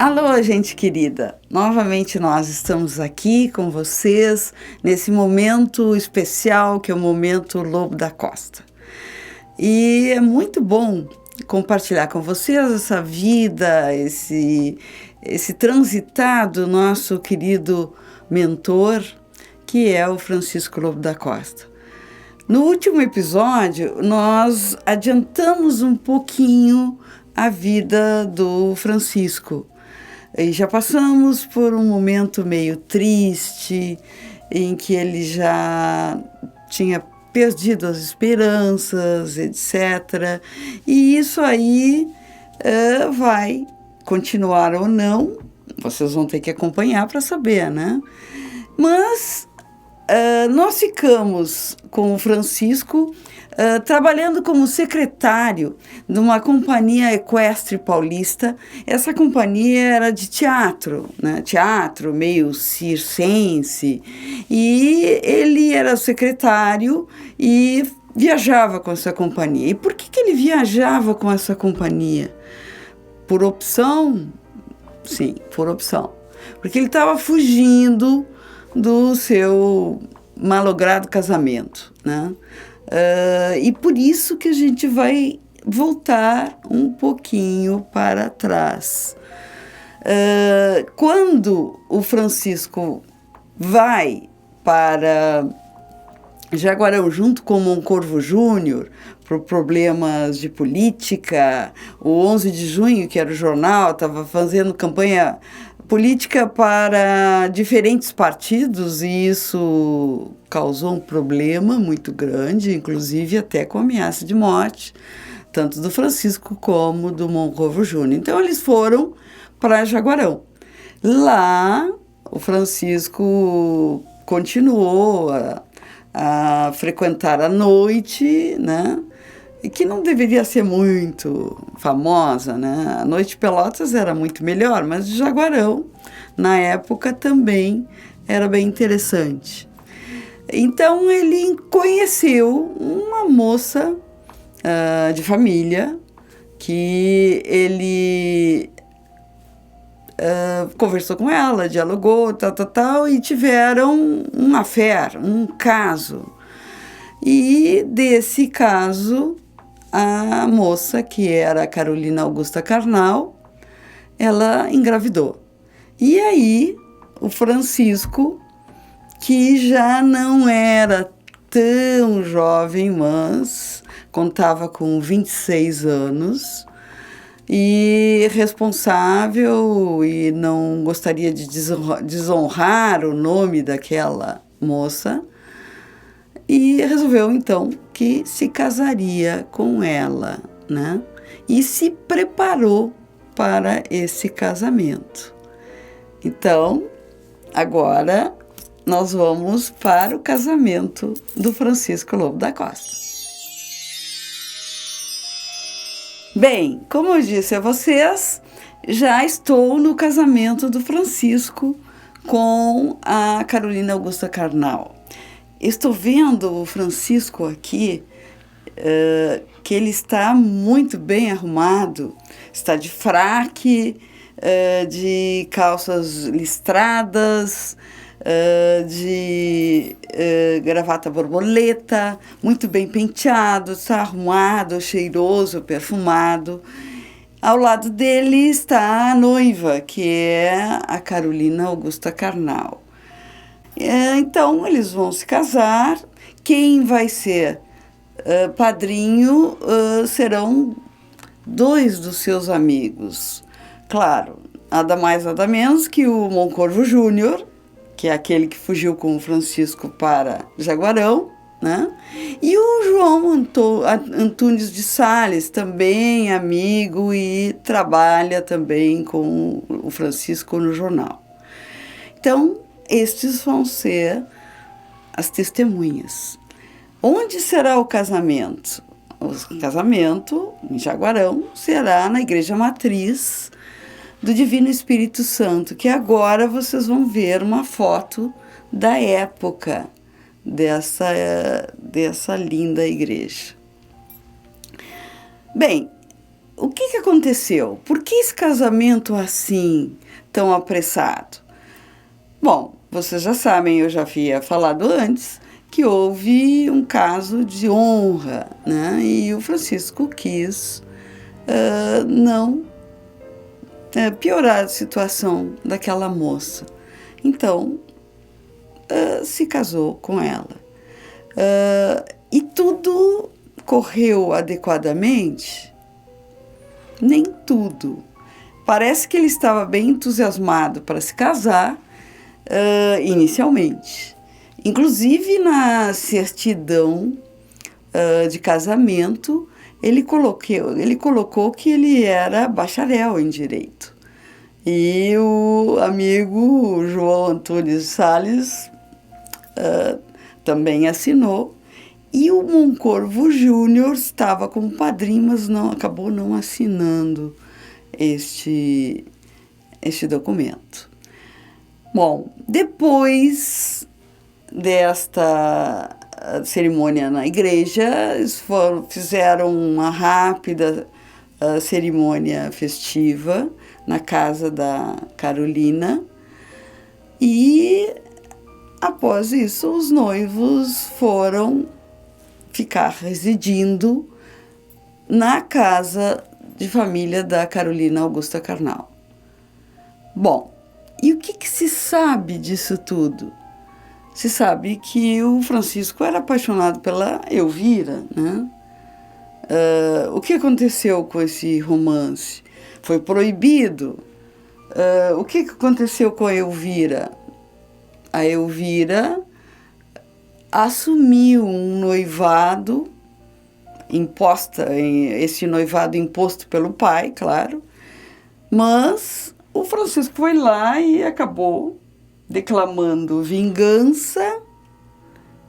Alô, gente querida! Novamente nós estamos aqui com vocês nesse momento especial que é o momento Lobo da Costa. E é muito bom compartilhar com vocês essa vida, esse transitar do nosso querido mentor, que é o Francisco Lobo da Costa. No último episódio, nós adiantamos um pouquinho a vida do Francisco. E já passamos por um momento meio triste, em que ele já tinha perdido as esperanças, etc. E isso aí vai continuar ou não, vocês vão ter que acompanhar para saber, né? Mas nós ficamos com o Francisco trabalhando como secretário de uma companhia equestre paulista. Essa companhia era de teatro, né? Teatro meio circense, e ele era secretário e viajava com essa companhia. E por que ele viajava com essa companhia? Por opção? Sim, por opção. Porque ele estava fugindo do seu malogrado casamento, né? E por isso que a gente vai voltar um pouquinho para trás. Quando o Francisco vai para Jaguarão junto com o Moncorvo Júnior por problemas de política, o 11 de junho, que era o jornal, estava fazendo campanha política para diferentes partidos, e isso causou um problema muito grande, inclusive até com ameaça de morte, tanto do Francisco como do Moncorvo Júnior. Então eles foram para Jaguarão. Lá o Francisco continuou a frequentar a noite, né? E que não deveria ser muito famosa, né? A Noite Pelotas era muito melhor, mas Jaguarão, na época, também era bem interessante. Então, ele conheceu uma moça de família que ele conversou com ela, dialogou, tal, e tiveram um affair, um caso. E desse caso, a moça, que era a Carolina Augusta Karnal, ela engravidou. E aí, o Francisco, que já não era tão jovem, mas contava com 26 anos, e responsável, e não gostaria de desonrar o nome daquela moça, e resolveu, então, que se casaria com ela, né? E se preparou para esse casamento. Então, agora nós vamos para o casamento do Francisco Lobo da Costa. Bem, como eu disse a vocês, já estou no casamento do Francisco com a Carolina Augusta Karnal. Estou vendo o Francisco aqui, que ele está muito bem arrumado, está de fraque, de calças listradas, de gravata borboleta, muito bem penteado, está arrumado, cheiroso, perfumado. Ao lado dele está a noiva, que é a Carolina Augusta Karnal. Então, eles vão se casar. Quem vai ser padrinho serão 2 dos seus amigos. Claro, nada mais, nada menos que o Moncorvo Júnior, que é aquele que fugiu com o Francisco para Jaguarão, né? E o João Antunes de Sales, também amigo e trabalha também com o Francisco no jornal. Então, estes vão ser as testemunhas. Onde será o casamento? O casamento em Jaguarão será na Igreja Matriz do Divino Espírito Santo, que agora vocês vão ver uma foto da época dessa linda igreja. Bem, o que aconteceu? Por que esse casamento assim, tão apressado? Bom, vocês já sabem, eu já havia falado antes, que houve um caso de honra, né? E o Francisco quis não piorar a situação daquela moça. Então, se casou com ela. E tudo correu adequadamente? Nem tudo. Parece que ele estava bem entusiasmado para se casar, inicialmente. Inclusive, na certidão de casamento, ele colocou que ele era bacharel em Direito. E o amigo João Antunes Salles também assinou. E o Moncorvo Júnior estava como padrinho, mas acabou não assinando este documento. Bom, depois desta cerimônia na igreja, eles fizeram uma rápida cerimônia festiva na casa da Carolina e, após isso, os noivos foram ficar residindo na casa de família da Carolina Augusta Karnal. Bom, e o que se sabe disso tudo? Se sabe que o Francisco era apaixonado pela Elvira, né? O que aconteceu com esse romance? Foi proibido. O que aconteceu com a Elvira? A Elvira assumiu um noivado esse noivado imposto pelo pai, claro, mas o Francisco foi lá e acabou declamando vingança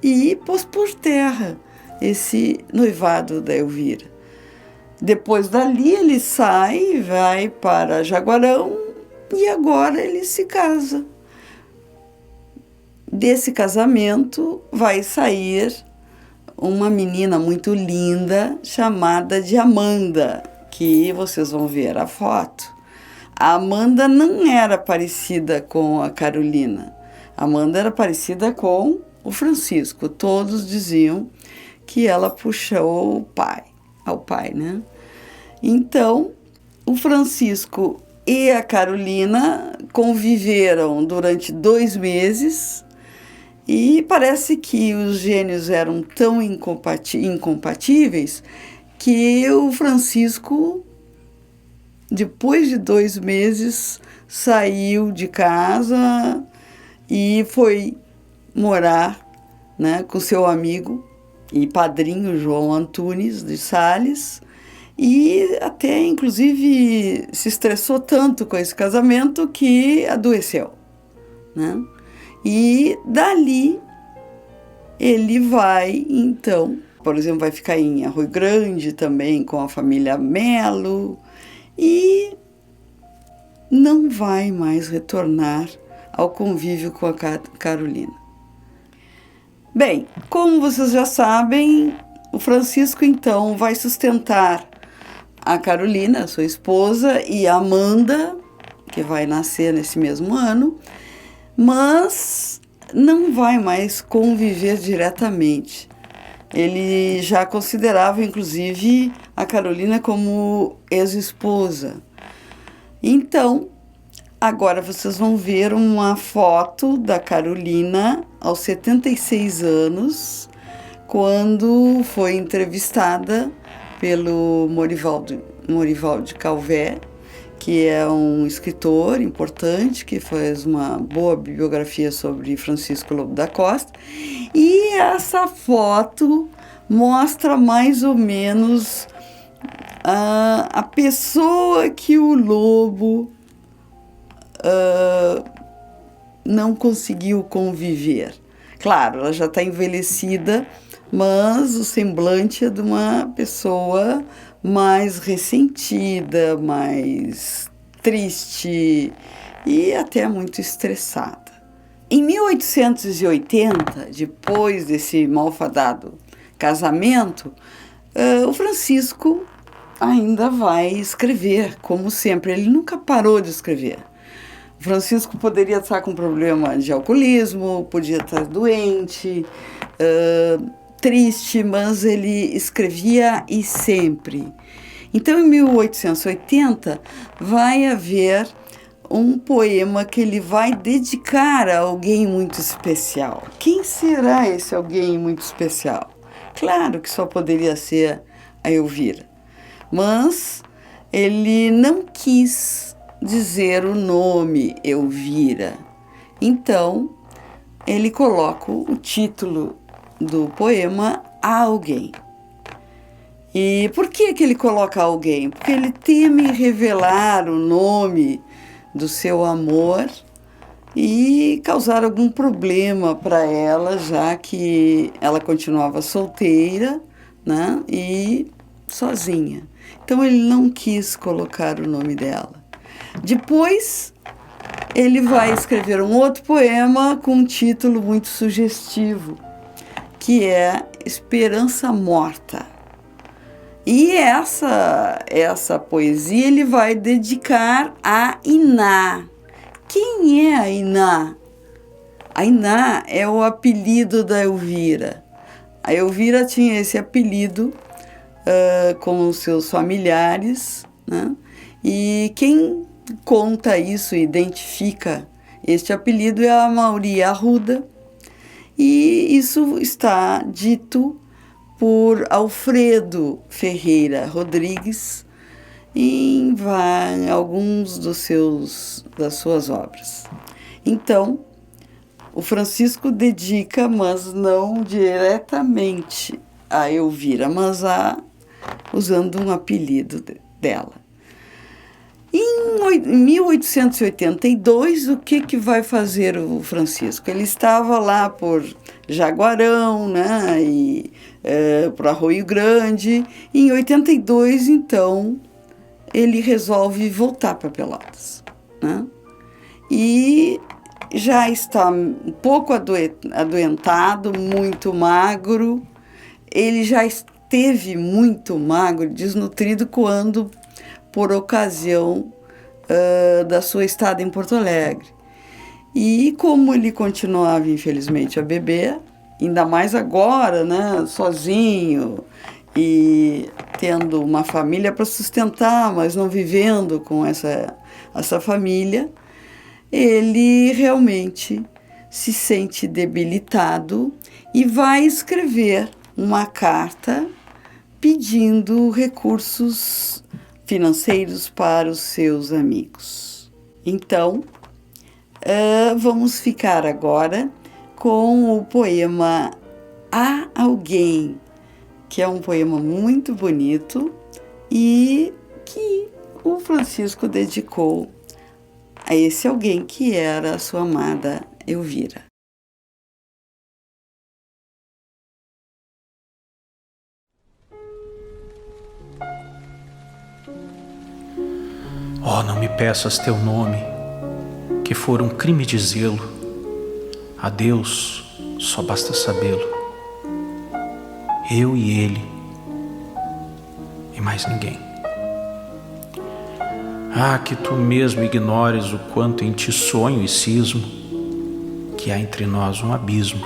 e pôs por terra esse noivado da Elvira. Depois dali ele sai, vai para Jaguarão e agora ele se casa. Desse casamento vai sair uma menina muito linda chamada de Amanda, que vocês vão ver a foto. A Amanda não era parecida com a Carolina. A Amanda era parecida com o Francisco. Todos diziam que ela puxou ao pai, né? Então, o Francisco e a Carolina conviveram durante 2 meses e parece que os gênios eram tão incompatíveis que o Francisco, depois de 2 meses, saiu de casa e foi morar, né, com seu amigo e padrinho João Antunes de Salles, e até, inclusive, se estressou tanto com esse casamento que adoeceu, né? E dali ele vai, então, por exemplo, vai ficar em Arroio Grande também com a família Melo e não vai mais retornar ao convívio com a Carolina. Bem, como vocês já sabem, o Francisco então vai sustentar a Carolina, sua esposa, e a Amanda, que vai nascer nesse mesmo ano, mas não vai mais conviver diretamente. Ele já considerava, inclusive, a Carolina como ex-esposa. Então, agora vocês vão ver uma foto da Carolina aos 76 anos, quando foi entrevistada pelo Morivaldo Calvé, que é um escritor importante, que fez uma boa bibliografia sobre Francisco Lobo da Costa. E essa foto mostra mais ou menos a pessoa que o Lobo não conseguiu conviver. Claro, ela já está envelhecida, mas o semblante é de uma pessoa mais ressentida, mais triste e até muito estressada. Em 1880, depois desse malfadado casamento, o Francisco ainda vai escrever, como sempre. Ele nunca parou de escrever. Francisco poderia estar com problema de alcoolismo, podia estar doente, triste, mas ele escrevia e sempre. Então, em 1880, vai haver um poema que ele vai dedicar a alguém muito especial. Quem será esse alguém muito especial? Claro que só poderia ser a Elvira, mas ele não quis dizer o nome Elvira. Então, ele coloca o título do poema A Alguém. E por que ele coloca alguém? Porque ele teme revelar o nome do seu amor e causar algum problema para ela, já que ela continuava solteira, né, e sozinha. Então ele não quis colocar o nome dela. Depois ele vai escrever um outro poema com um título muito sugestivo, que é Esperança Morta. E essa poesia ele vai dedicar a Iná. Quem é a Iná? A Iná é o apelido da Elvira. A Elvira tinha esse apelido com os seus familiares, né? E quem conta isso, identifica este apelido é a Mauri Arruda. E isso está dito por Alfredo Ferreira Rodrigues em alguns das suas obras. Então, o Francisco dedica, mas não diretamente a Elvira, mas usando um apelido dela. Em 1882, o que vai fazer o Francisco? Ele estava lá por Jaguarão, né, e para Arroio Grande. Em 82, então, ele resolve voltar para Pelotas, né? E já está um pouco adoentado, muito magro. Ele já esteve muito magro, desnutrido, quando, por ocasião da sua estada em Porto Alegre. E como ele continuava, infelizmente, a beber, ainda mais agora, né, sozinho e tendo uma família para sustentar, mas não vivendo com essa família, ele realmente se sente debilitado e vai escrever uma carta pedindo recursos financeiros para os seus amigos. Então, vamos ficar agora com o poema A Alguém, que é um poema muito bonito e que o Francisco dedicou a esse alguém que era a sua amada Elvira. Oh, não me peças teu nome, que for um crime dizê-lo. A Deus só basta sabê-lo. Eu e Ele, e mais ninguém. Ah, que tu mesmo ignores o quanto em ti sonho e cismo, que há entre nós um abismo,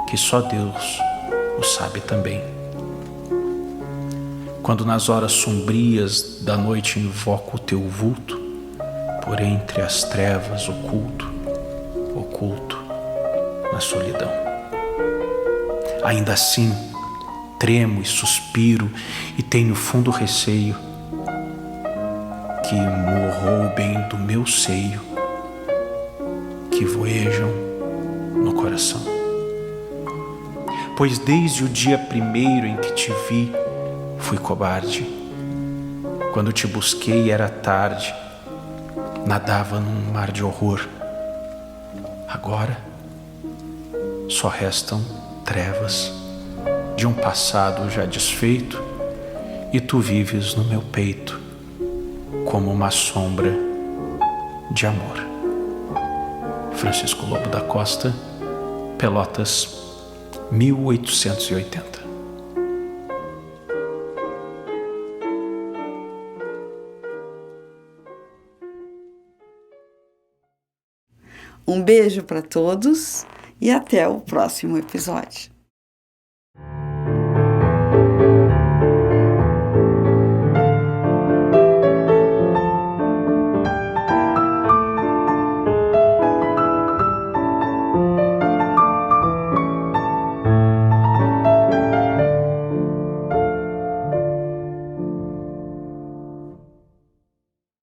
que só Deus o sabe também. Quando nas horas sombrias da noite invoco o teu vulto, por entre as trevas oculto na solidão. Ainda assim, tremo e suspiro e tenho fundo receio que roubem do meu seio, que voejam no coração. Pois desde o dia primeiro em que te vi, fui cobarde. Quando te busquei era tarde, nadava num mar de horror. Agora só restam trevas de um passado já desfeito, e tu vives no meu peito como uma sombra de amor. Francisco Lobo da Costa, Pelotas, 1880. Um beijo para todos e até o próximo episódio.